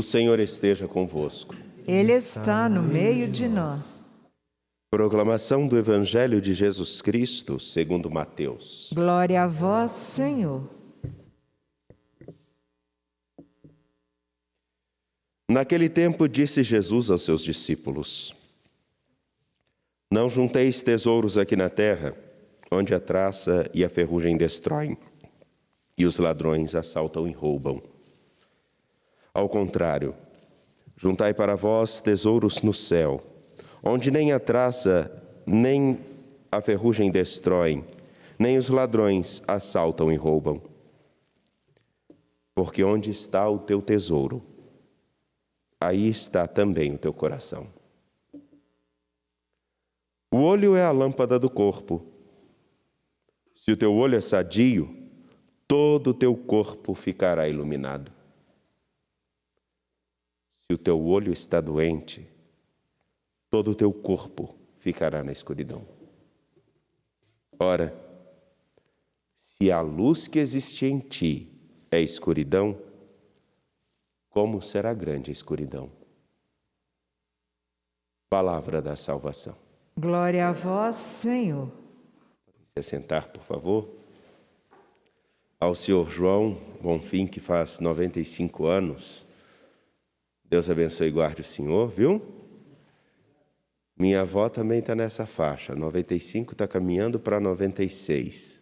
O Senhor esteja convosco. Ele está no meio de nós. Proclamação do Evangelho de Jesus Cristo, segundo Mateus. Glória a vós, Senhor. Naquele tempo disse Jesus aos seus discípulos: Não junteis tesouros aqui na terra, onde a traça e a ferrugem destroem, e os ladrões assaltam e roubam. Ao contrário, juntai para vós tesouros no céu, onde nem a traça nem a ferrugem destroem, nem os ladrões assaltam e roubam. Porque onde está o teu tesouro, aí está também o teu coração. O olho é a lâmpada do corpo. Se o teu olho é sadio, todo o teu corpo ficará iluminado. Se o teu olho está doente, todo o teu corpo ficará na escuridão. Ora, se a luz que existe em ti é escuridão, como será grande a escuridão? Palavra da salvação. Glória a vós, Senhor. Se sentar, por favor. Ao senhor João Bonfim, que faz 95 anos, Deus abençoe e guarde o senhor, viu? Minha avó também está nessa faixa, 95 está caminhando para 96.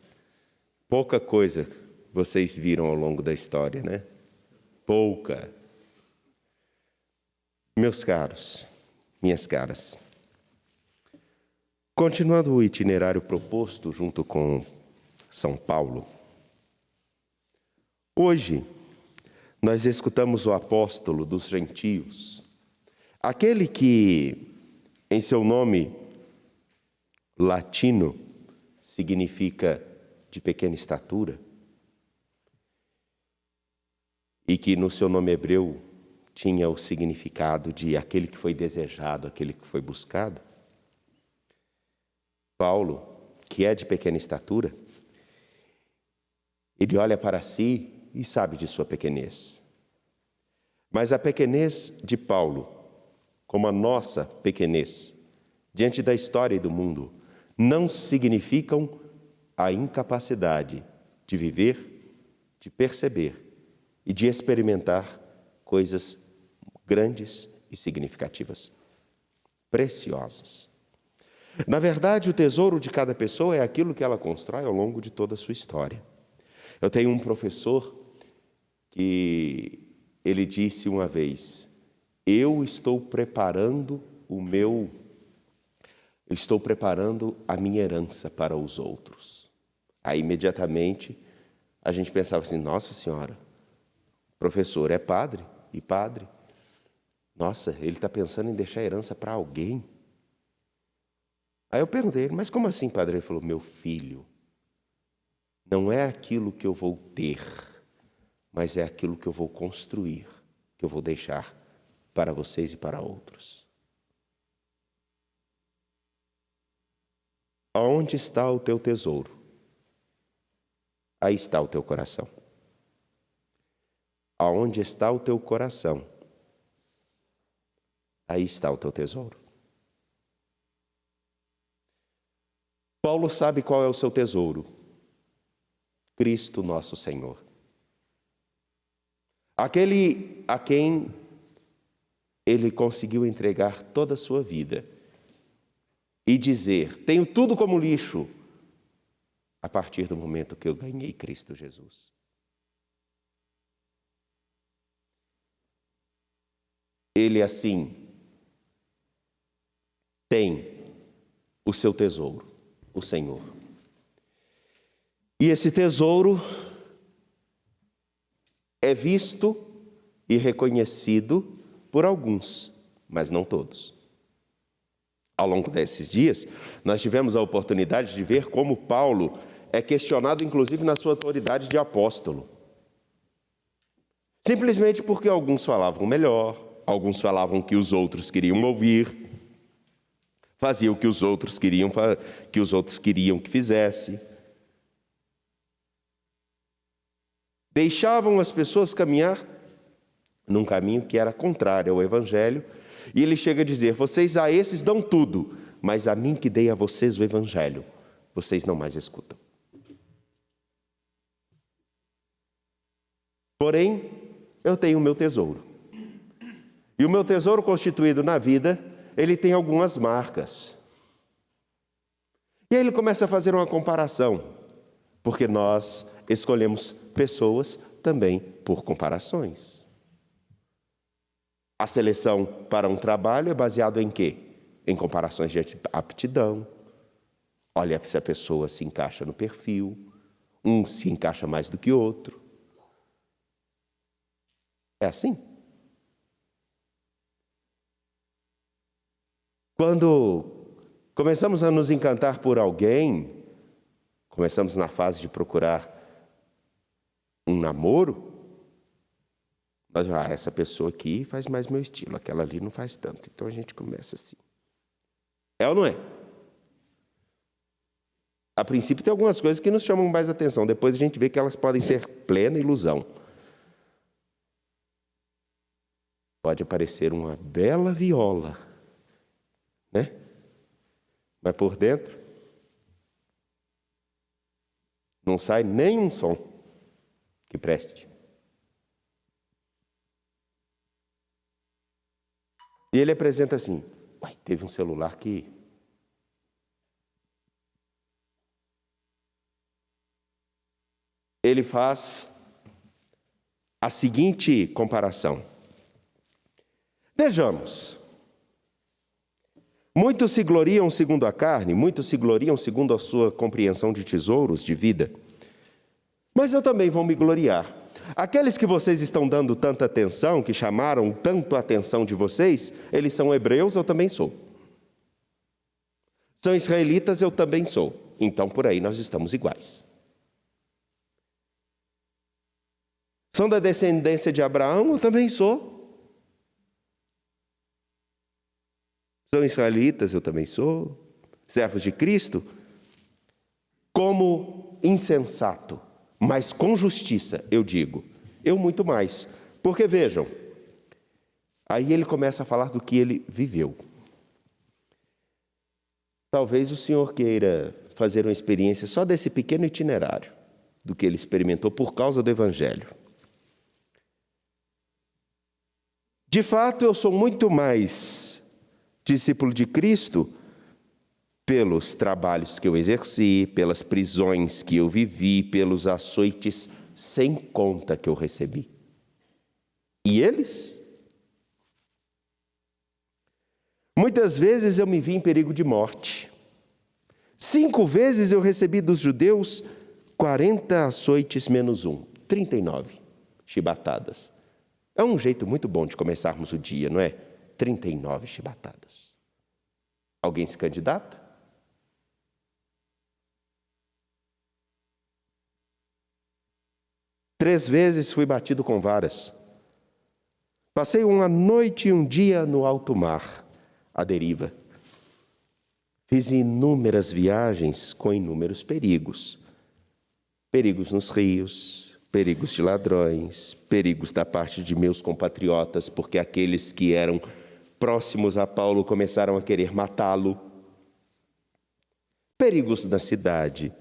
Pouca coisa vocês viram ao longo da história, né? Pouca. Meus caros, minhas caras, continuando o itinerário proposto junto com São Paulo, hoje nós escutamos o apóstolo dos gentios, aquele que, em seu nome latino, significa de pequena estatura, e que no seu nome hebreu tinha o significado de aquele que foi desejado, aquele que foi buscado. Paulo, que é de pequena estatura, ele olha para si e sabe de sua pequenez. Mas a pequenez de Paulo, como a nossa pequenez, diante da história e do mundo, não significam a incapacidade de viver, de perceber e de experimentar coisas grandes e significativas, preciosas. Na verdade, o tesouro de cada pessoa é aquilo que ela constrói ao longo de toda a sua história. Eu tenho um professor que ele disse uma vez: eu estou preparando a minha herança para os outros. Aí, imediatamente, a gente pensava assim: nossa senhora, o professor é padre, e padre, nossa, ele está pensando em deixar a herança para alguém. Aí eu perguntei, mas como assim, padre? Ele falou: meu filho, não é aquilo que eu vou ter, mas é aquilo que eu vou construir, que eu vou deixar para vocês e para outros. Aonde está o teu tesouro? Aí está o teu coração. Aonde está o teu coração? Aí está o teu tesouro. Paulo sabe qual é o seu tesouro: Cristo nosso Senhor. Aquele a quem ele conseguiu entregar toda a sua vida e dizer: tenho tudo como lixo, a partir do momento que eu ganhei Cristo Jesus. Ele assim tem o seu tesouro, o Senhor. E esse tesouro é visto e reconhecido por alguns, mas não todos. Ao longo desses dias, nós tivemos a oportunidade de ver como Paulo é questionado, inclusive, na sua autoridade de apóstolo. Simplesmente porque alguns falavam melhor, alguns falavam que os outros queriam ouvir, fazia o que os outros queriam que fizesse. Deixavam as pessoas caminhar num caminho que era contrário ao Evangelho, e ele chega a dizer: vocês a esses dão tudo, mas a mim que dei a vocês o Evangelho, vocês não mais escutam. Porém, eu tenho o meu tesouro. E o meu tesouro constituído na vida, ele tem algumas marcas. E aí ele começa a fazer uma comparação, porque nós escolhemos pessoas também por comparações. A seleção para um trabalho é baseado em quê? Em comparações de aptidão. Olha se a pessoa se encaixa no perfil, um se encaixa mais do que outro. É assim. Quando começamos a nos encantar por alguém, começamos na fase de procurar um namoro, nós essa pessoa aqui faz mais meu estilo, aquela ali não faz tanto. Então a gente começa assim. É ou não é? A princípio tem algumas coisas que nos chamam mais atenção, depois a gente vê que elas podem ser plena ilusão. Pode aparecer uma bela viola, né? Mas por dentro não sai nenhum som que preste. E ele apresenta assim: uai, teve um celular que... Ele faz a seguinte comparação. Vejamos. Muitos se gloriam segundo a carne, muitos se gloriam segundo a sua compreensão de tesouros de vida. Mas eu também vou me gloriar. Aqueles que vocês estão dando tanta atenção, que chamaram tanto a atenção de vocês, eles são hebreus, eu também sou. São israelitas, eu também sou. Então, por aí nós estamos iguais. São da descendência de Abraão, eu também sou. São israelitas, eu também sou. Servos de Cristo. Como insensato, mas com justiça, eu digo, eu muito mais. Porque vejam, aí ele começa a falar do que ele viveu. Talvez o senhor queira fazer uma experiência só desse pequeno itinerário, do que ele experimentou por causa do Evangelho. De fato, eu sou muito mais discípulo de Cristo pelos trabalhos que eu exerci, pelas prisões que eu vivi, pelos açoites sem conta que eu recebi. E eles? Muitas vezes eu me vi em perigo de morte. 5 vezes eu recebi dos judeus 40 açoites menos 1, 39 chibatadas. É um jeito muito bom de começarmos o dia, não é? 39 chibatadas. Alguém se candidata? Três vezes fui batido com varas. Passei uma noite e um dia no alto mar, à deriva. Fiz inúmeras viagens com inúmeros perigos. Perigos nos rios, perigos de ladrões, perigos da parte de meus compatriotas, porque aqueles que eram próximos a Paulo começaram a querer matá-lo. Perigos na cidade,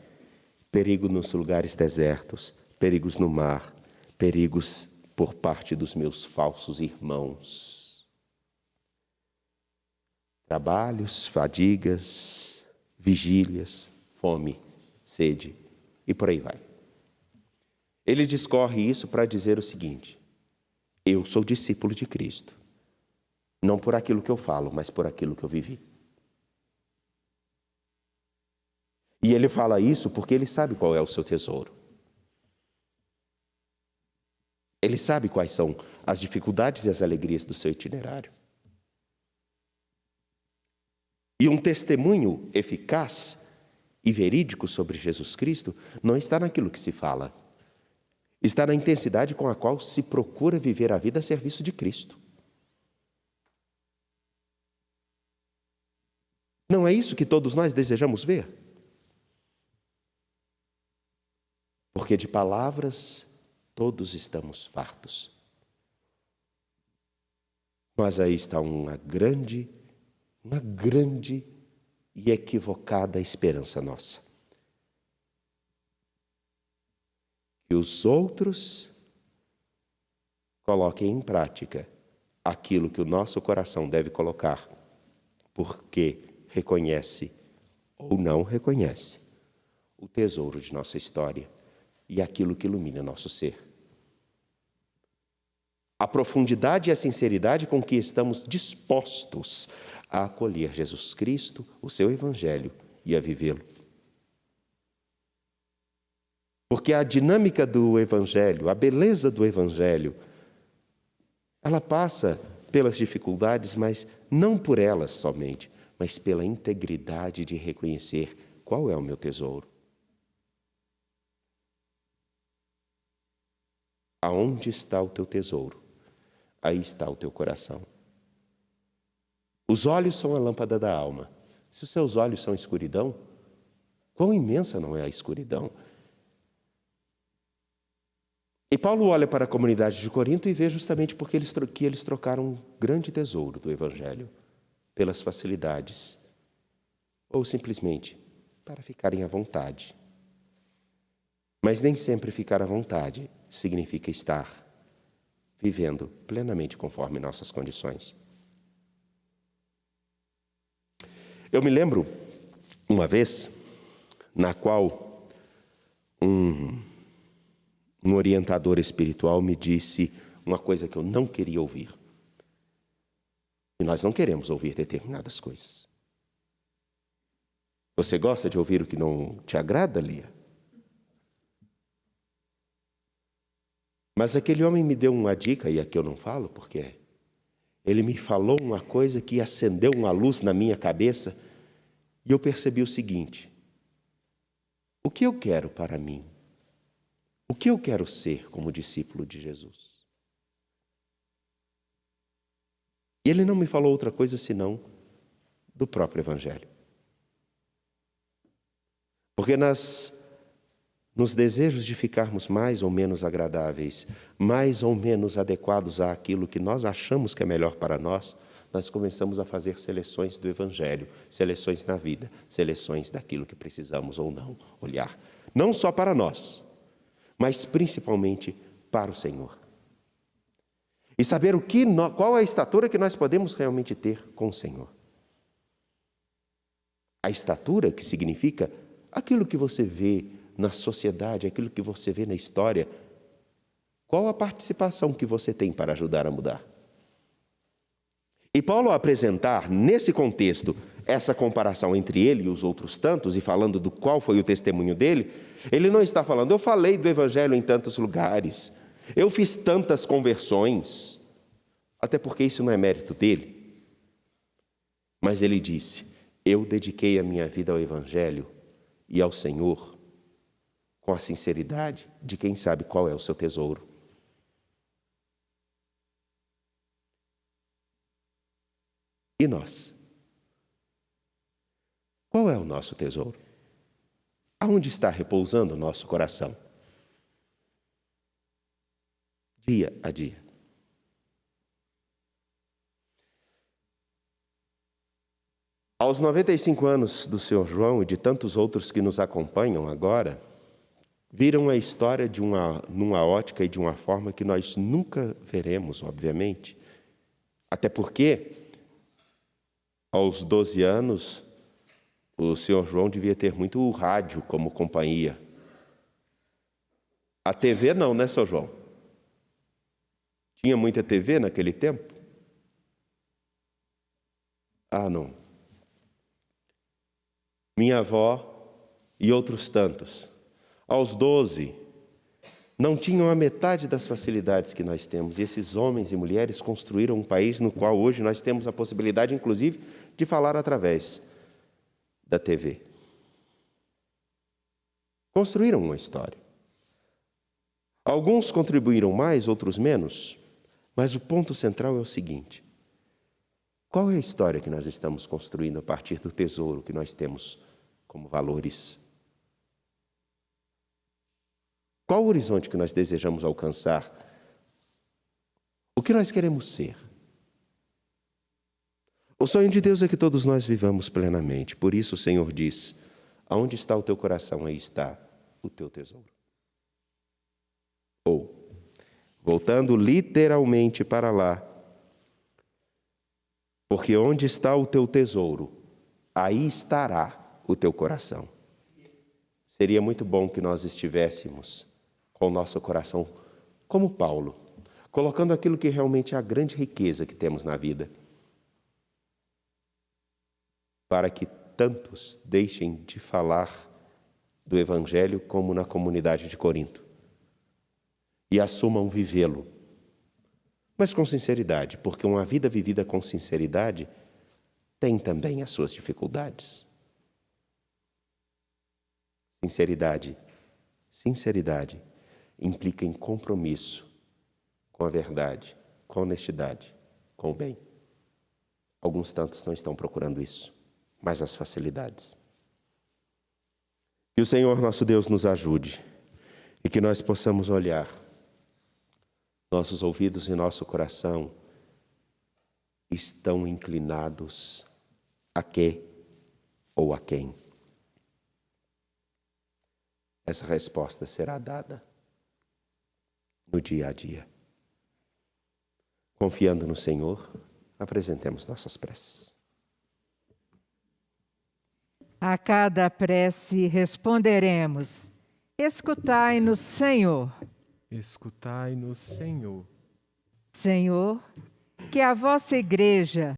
perigo nos lugares desertos, perigos no mar, perigos por parte dos meus falsos irmãos. Trabalhos, fadigas, vigílias, fome, sede e por aí vai. Ele discorre isso para dizer o seguinte: eu sou discípulo de Cristo, não por aquilo que eu falo, mas por aquilo que eu vivi. E ele fala isso porque ele sabe qual é o seu tesouro. Ele sabe quais são as dificuldades e as alegrias do seu itinerário. E um testemunho eficaz e verídico sobre Jesus Cristo não está naquilo que se fala, está na intensidade com a qual se procura viver a vida a serviço de Cristo. Não é isso que todos nós desejamos ver? Porque de palavras todos estamos fartos. Mas aí está uma grande e equivocada esperança nossa. Que os outros coloquem em prática aquilo que o nosso coração deve colocar, porque reconhece ou não reconhece o tesouro de nossa história e aquilo que ilumina nosso ser. A profundidade e a sinceridade com que estamos dispostos a acolher Jesus Cristo, o seu Evangelho e a vivê-lo. Porque a dinâmica do Evangelho, a beleza do Evangelho, ela passa pelas dificuldades, mas não por elas somente, mas pela integridade de reconhecer qual é o meu tesouro. Aonde está o teu tesouro? Aí está o teu coração. Os olhos são a lâmpada da alma. Se os seus olhos são escuridão, quão imensa não é a escuridão? E Paulo olha para a comunidade de Corinto e vê justamente porque eles trocaram um grande tesouro do Evangelho pelas facilidades, ou simplesmente para ficarem à vontade. Mas nem sempre ficar à vontade significa estar vivendo plenamente conforme nossas condições. Eu me lembro uma vez na qual um orientador espiritual me disse uma coisa que eu não queria ouvir. E nós não queremos ouvir determinadas coisas. Você gosta de ouvir o que não te agrada, Lia? Mas aquele homem me deu uma dica, e aqui eu não falo porque ele me falou uma coisa que acendeu uma luz na minha cabeça e eu percebi o seguinte: o que eu quero para mim? O que eu quero ser como discípulo de Jesus? E ele não me falou outra coisa senão do próprio Evangelho. Porque nos desejos de ficarmos mais ou menos agradáveis, mais ou menos adequados àquilo que nós achamos que é melhor para nós, nós começamos a fazer seleções do Evangelho, seleções na vida, seleções daquilo que precisamos ou não olhar. Não só para nós, mas principalmente para o Senhor. E saber qual é a estatura que nós podemos realmente ter com o Senhor. A estatura que significa aquilo que você vê na sociedade, aquilo que você vê na história. Qual a participação que você tem para ajudar a mudar? E Paulo, ao apresentar nesse contexto essa comparação entre ele e os outros tantos, e falando do qual foi o testemunho dele, ele não está falando, eu falei do Evangelho em tantos lugares, eu fiz tantas conversões, até porque isso não é mérito dele. Mas ele disse, eu dediquei a minha vida ao Evangelho e ao Senhor com a sinceridade de quem sabe qual é o seu tesouro. E nós? Qual é o nosso tesouro? Aonde está repousando o nosso coração? Dia a dia. Aos 95 anos do Sr. João e de tantos outros que nos acompanham agora, viram a história numa ótica e de uma forma que nós nunca veremos, obviamente. Até porque, aos 12 anos, o Sr. João devia ter muito o rádio como companhia. A TV não, né, Sr. João? Tinha muita TV naquele tempo? Ah, não. Minha avó e outros tantos, aos 12, não tinham a metade das facilidades que nós temos. E esses homens e mulheres construíram um país no qual hoje nós temos a possibilidade, inclusive, de falar através da TV. Construíram uma história. Alguns contribuíram mais, outros menos, mas o ponto central é o seguinte: qual é a história que nós estamos construindo a partir do tesouro que nós temos como valores? Qual o horizonte que nós desejamos alcançar? O que nós queremos ser? O sonho de Deus é que todos nós vivamos plenamente. Por isso o Senhor diz: aonde está o teu coração, aí está o teu tesouro. Ou, voltando literalmente para lá, porque onde está o teu tesouro, aí estará o teu coração. Seria muito bom que nós estivéssemos com o nosso coração como Paulo, colocando aquilo que realmente é a grande riqueza que temos na vida, para que tantos deixem de falar do Evangelho como na comunidade de Corinto e assumam vivê-lo, mas com sinceridade, porque uma vida vivida com sinceridade tem também as suas dificuldades. Sinceridade implica em compromisso com a verdade, com a honestidade, com o bem. Alguns tantos não estão procurando isso, mas as facilidades. Que o Senhor nosso Deus nos ajude e que nós possamos olhar nossos ouvidos e nosso coração estão inclinados a quê ou a quem? Essa resposta será dada no dia a dia. Confiando no Senhor, apresentemos nossas preces. A cada prece responderemos: escutai-nos, Senhor. Escutai-nos, Senhor. Senhor, que a vossa Igreja